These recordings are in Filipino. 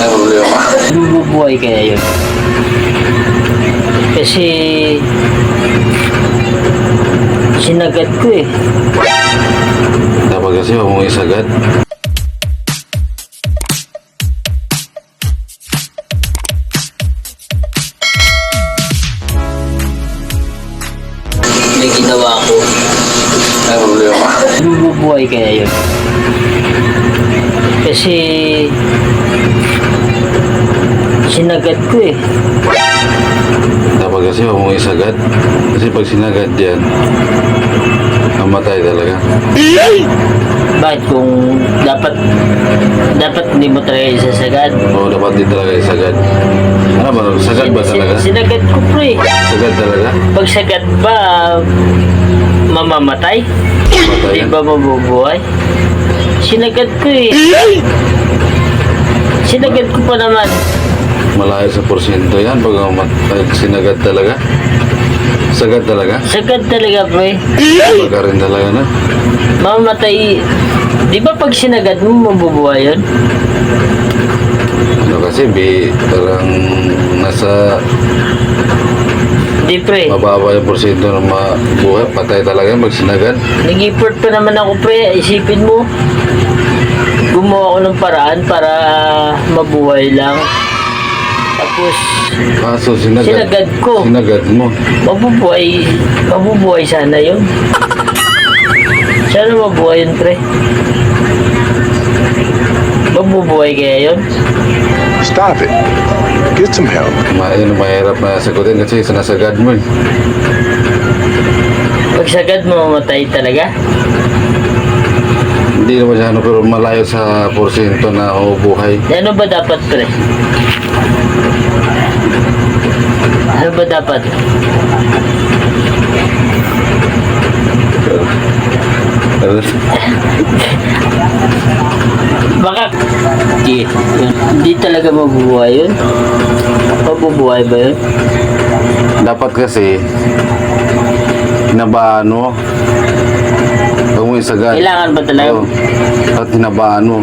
May problema. Mabubuhay kaya yun? Kasi sinagat ko eh. Dapat kasi huwag mong isagad. May ginawa ko. May problema. Mabubuhay kaya yun? Kasi sinagat ko eh. Dapat kasi huwag mong isagad. Kasi pag sinagad yan, mamatay talaga. Bakit kung dapat hindi mo talaga isasagad? Oo, dapat di talaga isagad. Ano ba? Sagad ba talaga? Sinagat ko pre. Sagad talaga? Pag sagad ba, mamamatay? Mamatay Di yan. ba mabubuhay? Sinagat ko eh. Sinagat ko pa naman. Malayo sa porsyento yan pag sinagad talaga. Sagad talaga? Sagad talaga pre. Baka rin talaga na. Mamamatay. Di ba pag sinagad mo, mabubuhay yun? Ano kasi, parang nasa Di pre. mababa yung porsyento ng mabuhay. Patay talaga yan pag sinagad. Nag-effort pa naman ako pre. Isipin mo. Gumawa ko ng paraan para mabuhay lang. Tapos, Kaso sinagad ko. Sinagad mo. Mabubuhay sana yun. Sana mabuhay yun, pre. Mabubuhay kaya yun? Stop it. Get some help. Yun, mahirap na sagutin kasi sinasagad mo eh. Pag sagad mo, mamatay talaga? Hindi naman siya pero malayo sa porsyento na buhay. Ano ba dapat, pre? Ano ba dapat? Baka hindi talaga mabubuhay yun? Mabubuhay ba yun? Dapat kasi hinabaan mo. Huwag mo isagad. Kailangan ba talaga? Oo. At hinabaan mo.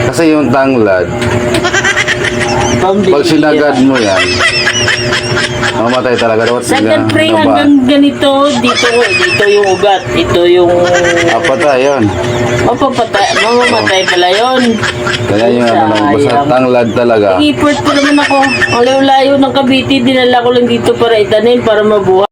Kasi yung tanglad, pag sinagad mo yan, mamatay talaga. Dapat sagad pre hanggang ganito, dito yung ugat, ito yung Patay yun. mamamatay pala yun. Kaya yung basta tanglad talaga. Nag-effort pa naman ako. Ang layo-layo ng Cavite, dinala ko lang dito para itanim, para mabuhay.